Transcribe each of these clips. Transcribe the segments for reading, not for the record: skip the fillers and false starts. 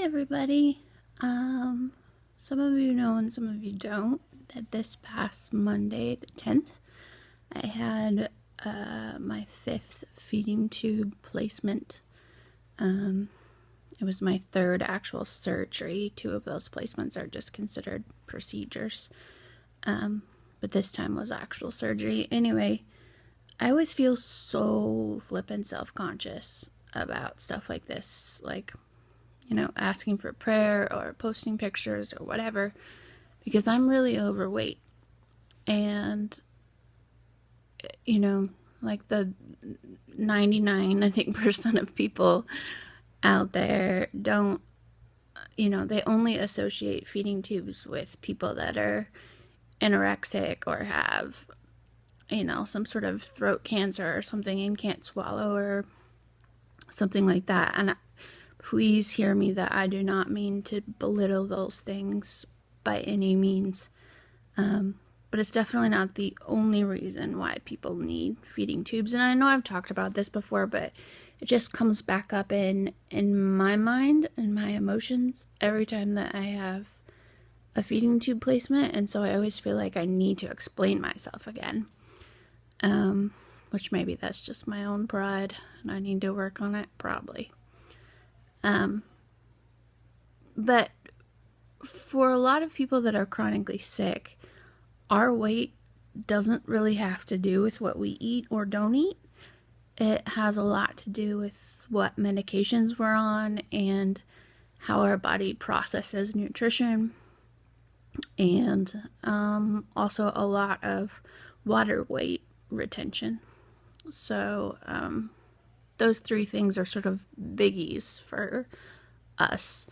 Everybody. Some of you know and some of you don't that this past Monday, the 10th, I had my 5th feeding tube placement. It was my 3rd actual surgery. 2 of those placements are just considered procedures. But this time was actual surgery. Anyway, I always feel so flippin' self-conscious about stuff like this, like, asking for prayer or posting pictures or whatever, because I'm really overweight. And, like the 99, I think, percent of people out there don't, they only associate feeding tubes with people that are anorexic or have, some sort of throat cancer or something and can't swallow or something like that. And please hear me that I do not mean to belittle those things by any means. But it's definitely not the only reason why people need feeding tubes. And I know I've talked about this before, but it just comes back up in my mind and my emotions every time that I have a feeding tube placement. And so I always feel like I need to explain myself again. Which maybe that's just my own pride and I need to work on it, probably. But for a lot of people that are chronically sick, our weight doesn't really have to do with what we eat or don't eat. It has a lot to do with what medications we're on and how our body processes nutrition, and also a lot of water weight retention. So those 3 things are sort of biggies for us.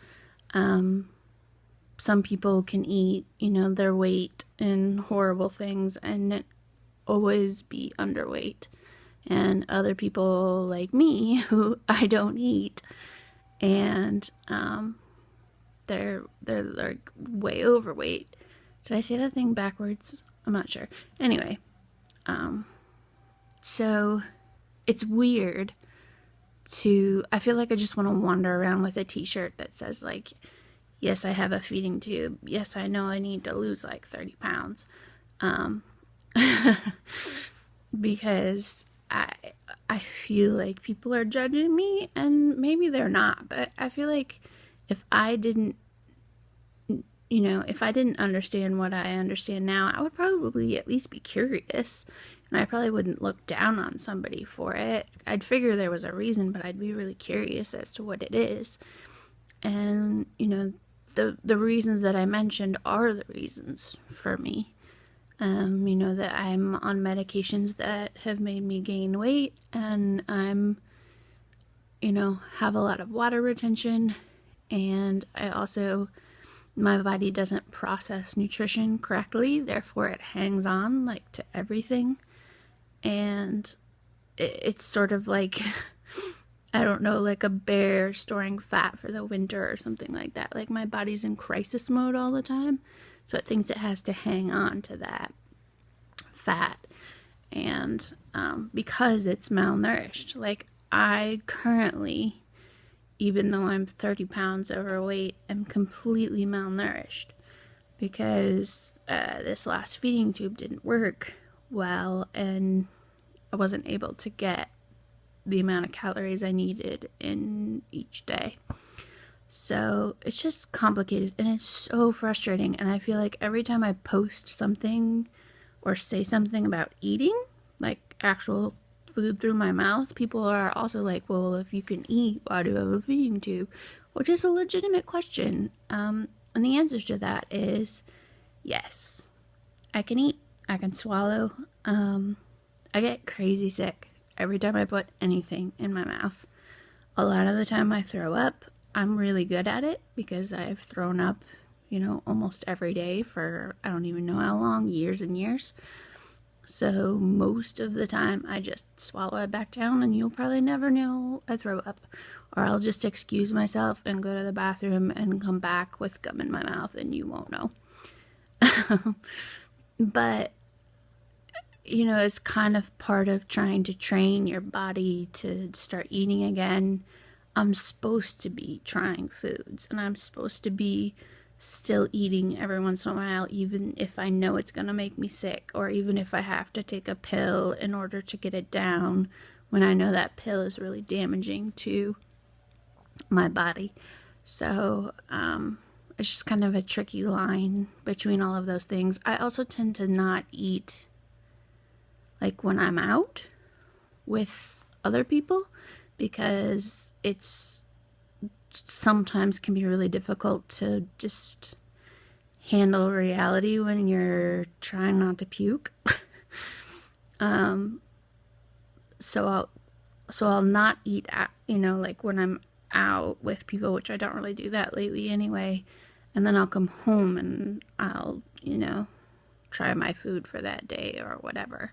Some people can eat, their weight in horrible things and always be underweight. And other people like me, who I don't eat, and they're like way overweight. Did I say that thing backwards? I'm not sure. Anyway, so it's weird I feel like I just want to wander around with a t-shirt that says, like, yes, I have a feeding tube. Yes, I know I need to lose like 30 pounds. Because I feel like people are judging me, and maybe they're not, but I feel like if I didn't understand what I understand now, I would probably at least be curious, and I probably wouldn't look down on somebody for it. I'd figure there was a reason, but I'd be really curious as to what it is. And, the reasons that I mentioned are the reasons for me. That I'm on medications that have made me gain weight, and I'm, have a lot of water retention, and I also, my body doesn't process nutrition correctly, therefore it hangs on, like, to everything, and it's sort of like, I don't know, like a bear storing fat for the winter or something like that. Like, my body's in crisis mode all the time, so it thinks it has to hang on to that fat, and because it's malnourished. Like, I currently, even though I'm 30 pounds overweight, am completely malnourished because this last feeding tube didn't work well, and I wasn't able to get the amount of calories I needed in each day. So it's just complicated, and it's so frustrating, and I feel like every time I post something or say something about eating, like actual food through my mouth, people are also like, well, if you can eat, why do you have a feeding tube? Which is a legitimate question. And the answer to that is yes. I can eat. I can swallow. I get crazy sick every time I put anything in my mouth. A lot of the time I throw up. I'm really good at it because I've thrown up, almost every day for I don't even know how long, years and years. So most of the time I just swallow it back down, and you'll probably never know I throw up. Or I'll just excuse myself and go to the bathroom and come back with gum in my mouth, and you won't know. But, it's kind of part of trying to train your body to start eating again. I'm supposed to be trying foods, and I'm supposed to be still eating every once in a while, even if I know it's going to make me sick, or even if I have to take a pill in order to get it down when I know that pill is really damaging to my body. So, it's just kind of a tricky line between all of those things. I also tend to not eat like when I'm out with other people, because it's sometimes can be really difficult to just handle reality when you're trying not to puke. So I'll not eat like when I'm out with people, which I don't really do that lately anyway. And then I'll come home and I'll, try my food for that day or whatever.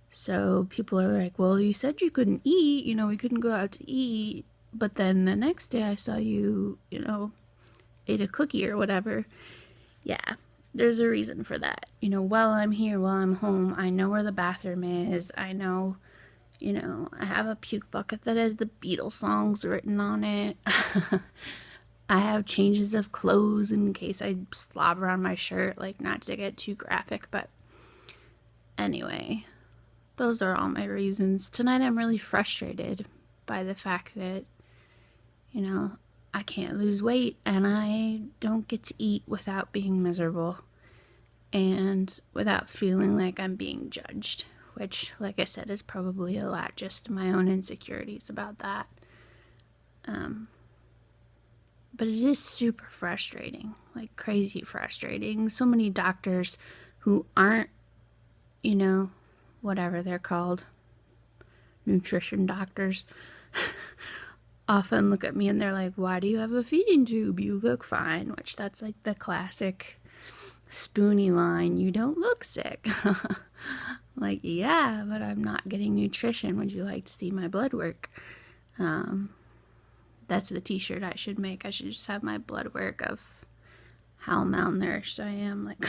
So people are like, well, you said you couldn't eat, we couldn't go out to eat. But then the next day I saw you, ate a cookie or whatever. Yeah, there's a reason for that. While I'm here, while I'm home, I know where the bathroom is. I know, I have a puke bucket that has the Beatles songs written on it. I have changes of clothes in case I slobber on my shirt, like not to get too graphic, but anyway, those are all my reasons. Tonight I'm really frustrated by the fact that, I can't lose weight and I don't get to eat without being miserable and without feeling like I'm being judged, which, like I said, is probably a lot just my own insecurities about that. But it is super frustrating, like crazy frustrating. So many doctors who aren't, whatever they're called, nutrition doctors, often look at me and they're like, why do you have a feeding tube? You look fine, which that's like the classic spoony line, you don't look sick. Like, yeah, but I'm not getting nutrition. Would you like to see my blood work? That's the t-shirt I should make. I should just have my blood work of how malnourished I am, like,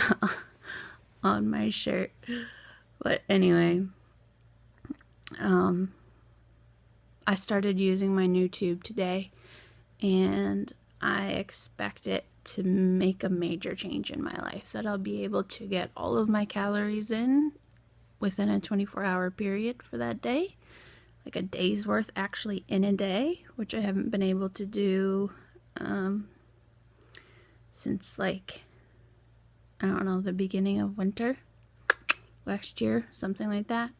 on my shirt. But anyway, I started using my new tube today, and I expect it to make a major change in my life, that I'll be able to get all of my calories in within a 24-hour period for that day, like a day's worth actually in a day, which I haven't been able to do since, like, I don't know, the beginning of winter last year, something like that.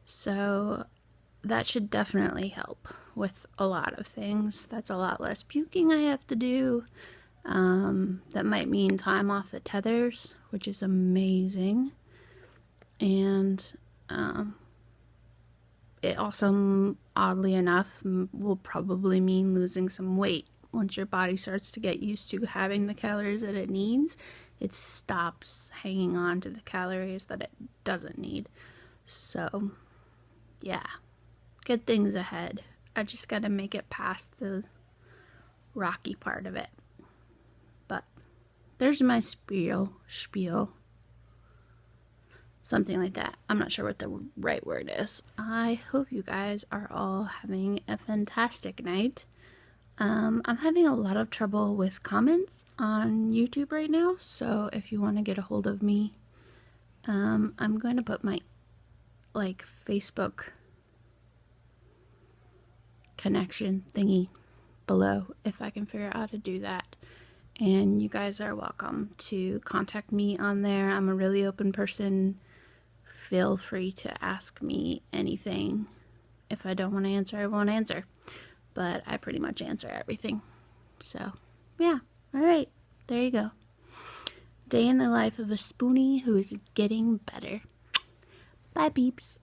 So that should definitely help with a lot of things. That's a lot less puking I have to do. That might mean time off the tethers, which is amazing. And it also, oddly enough, will probably mean losing some weight. Once your body starts to get used to having the calories that it needs, it stops hanging on to the calories that it doesn't need. So, yeah, good things ahead. I just gotta make it past the rocky part of it. But there's my spiel. Something like that. I'm not sure what the right word is. I hope you guys are all having a fantastic night. I'm having a lot of trouble with comments on YouTube right now, so if you want to get a hold of me, I'm going to put my, Facebook connection thingy below if I can figure out how to do that. And you guys are welcome to contact me on there. I'm a really open person. Feel free to ask me anything. If I don't want to answer, I won't answer. But I pretty much answer everything. So, yeah. Alright. There you go. Day in the life of a spoonie who is getting better. Bye, peeps.